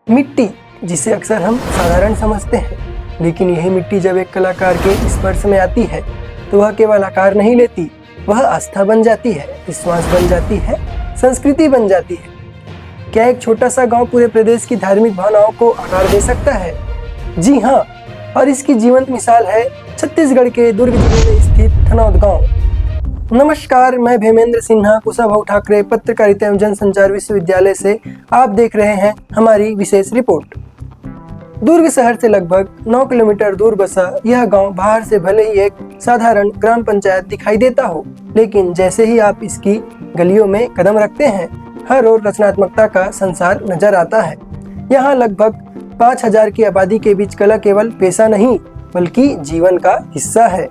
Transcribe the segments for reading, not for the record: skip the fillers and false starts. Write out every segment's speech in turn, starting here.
मिट्टी, जिसे अक्सर हम साधारण समझते हैं, लेकिन यही मिट्टी जब एक कलाकार के स्पर्श में आती है तो वह केवल आकार नहीं लेती, वह आस्था बन जाती है, विश्वास बन जाती है, संस्कृति बन जाती है। क्या एक छोटा सा गांव पूरे प्रदेश की धार्मिक भावनाओं को आकार दे सकता है? जी हाँ, और इसकी जीवंत मिसाल है छत्तीसगढ़ के दुर्ग जिले में स्थित थनौद गाँव। नमस्कार, मैं भेमेंद्र सिन्हा, कुशाभाऊ ठाकरे पत्रकारिता एवं जनसंचार विश्वविद्यालय से आप देख रहे हैं हमारी विशेष रिपोर्ट। दुर्ग शहर से लगभग 9 किलोमीटर दूर बसा यह गांव बाहर से भले ही एक साधारण ग्राम पंचायत दिखाई देता हो, लेकिन जैसे ही आप इसकी गलियों में कदम रखते हैं, हर ओर रचनात्मकता का संसार नजर आता है। यहाँ लगभग 5000 की आबादी के बीच कला केवल पेशा नहीं, बल्कि जीवन का हिस्सा है।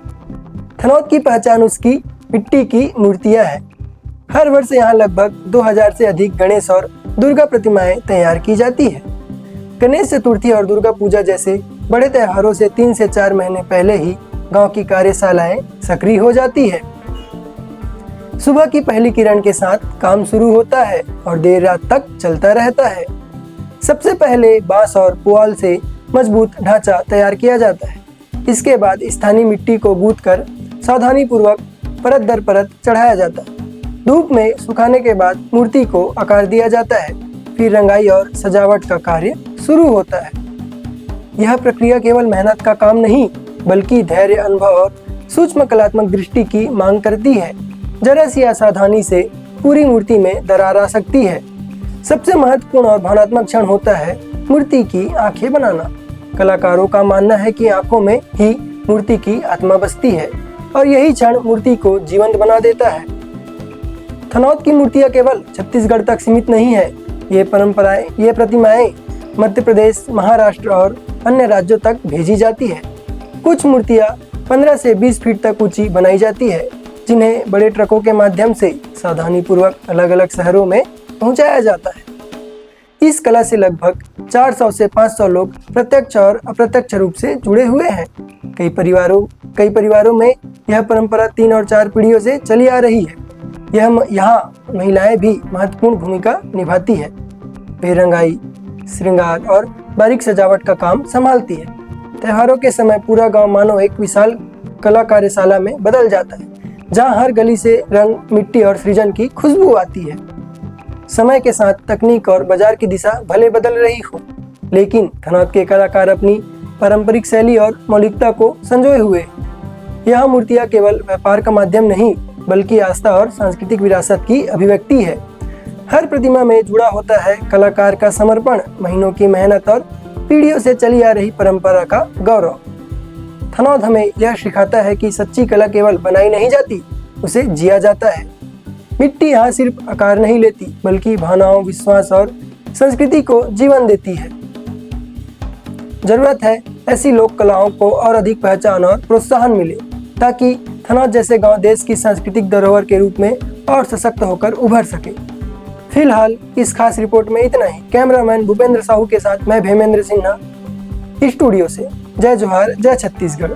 थनौद की पहचान उसकी मिट्टी की मूर्तियां हैं। हर वर्ष यहाँ लगभग 2000 से अधिक गणेश और दुर्गा प्रतिमाएं तैयार की जाती है। गणेश चतुर्थी और दुर्गा पूजा जैसे बड़े त्योहारों से 3 से 4 महीने पहले ही गांव की कार्यशालाएं सक्रिय हो जाती है। सुबह की पहली किरण के साथ काम शुरू होता है और देर रात तक चलता रहता है। सबसे पहले बांस और पुआल से मजबूत ढांचा तैयार किया जाता है। इसके बाद स्थानीय मिट्टी को गूंथ कर सावधानी पूर्वक परत दर परत चढ़ाया जाता है। धूप में सुखाने के बाद मूर्ति को आकार दिया जाता है, फिर रंगाई और सजावट का कार्य शुरू होता है। यह प्रक्रिया केवल मेहनत का काम नहीं, बल्कि धैर्य, अनुभव और सूक्ष्म कलात्मक दृष्टि की मांग करती है। जरा सी असावधानी से पूरी मूर्ति में दरार आ सकती है। सबसे महत्वपूर्ण और भावनात्मक क्षण होता है मूर्ति की आंखें बनाना। कलाकारों का मानना है कि आंखों में ही मूर्ति की आत्मा बसती है और यही क्षण मूर्ति को जीवंत बना देता है। थनौद की मूर्तियां केवल छत्तीसगढ़ तक सीमित नहीं है। ये प्रतिमाएं मध्य प्रदेश, महाराष्ट्र और अन्य राज्यों तक भेजी जाती है। कुछ मूर्तियां 15 से 20 फीट तक ऊंची बनाई जाती है, जिन्हें बड़े ट्रकों के माध्यम से सावधानी पूर्वक अलग अलग शहरों में पहुंचाया जाता है। इस कला से लगभग 400 से 500 लोग प्रत्यक्ष और अप्रत्यक्ष रूप से जुड़े हुए हैं। कई परिवारों में यह परंपरा 3 और 4 पीढ़ियों से चली आ रही है। यहाँ महिलाएं भी महत्वपूर्ण भूमिका निभाती है। वे रंगाई, श्रृंगार और बारीक सजावट का काम संभालती है। त्योहारों के समय पूरा गांव मानो एक विशाल कला कार्यशाला में बदल जाता है, जहां हर गली से रंग, मिट्टी और सृजन की खुशबू आती है। समय के साथ तकनीक और बाजार की दिशा भले बदल रही हो, लेकिन थनौद के कलाकार अपनी पारंपरिक शैली और मौलिकता को संजोए हुए। यह मूर्तियां केवल व्यापार का माध्यम नहीं, बल्कि आस्था और सांस्कृतिक विरासत की अभिव्यक्ति है। हर प्रतिमा में जुड़ा होता है कलाकार का समर्पण, महीनों की मेहनत और पीढ़ियों से चली आ रही परंपरा का गौरव। थनौद हमें यह सिखाता है कि सच्ची कला केवल बनाई नहीं जाती, उसे जिया जाता है। मिट्टी यहाँ सिर्फ आकार नहीं लेती, बल्कि भावनाओं, विश्वास और संस्कृति को जीवन देती है। जरूरत है ऐसी लोक कलाओं को और अधिक पहचान और प्रोत्साहन मिले, ताकि थनौद जैसे गांव देश की सांस्कृतिक धरोहर के रूप में और सशक्त होकर उभर सके। फिलहाल इस खास रिपोर्ट में इतना ही। कैमरामैन भूपेंद्र साहू के साथ मैं भेमेंद्र सिन्हा, स्टूडियो से। जय जोहार, जय छत्तीसगढ़।